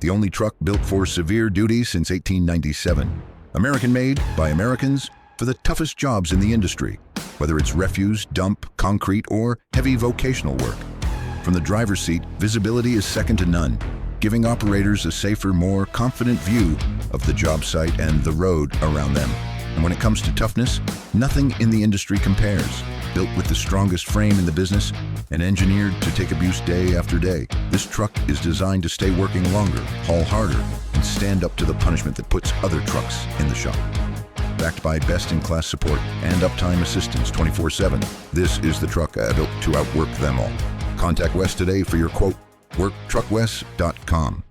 the only truck built for severe duty since 1897. American-made by Americans for the toughest jobs in the industry, whether it's refuse, dump, concrete, or heavy vocational work. From the driver's seat, visibility is second to none, giving operators a safer, more confident view of the job site and the road around them. And when it comes to toughness, nothing in the industry compares. Built with the strongest frame in the business and engineered to take abuse day after day, this truck is designed to stay working longer, haul harder, and stand up to the punishment that puts other trucks in the shop. Backed by best-in-class support and uptime assistance 24/7, this is the truck built to outwork them all. Contact Wes today for your quote, worktruckwes.com.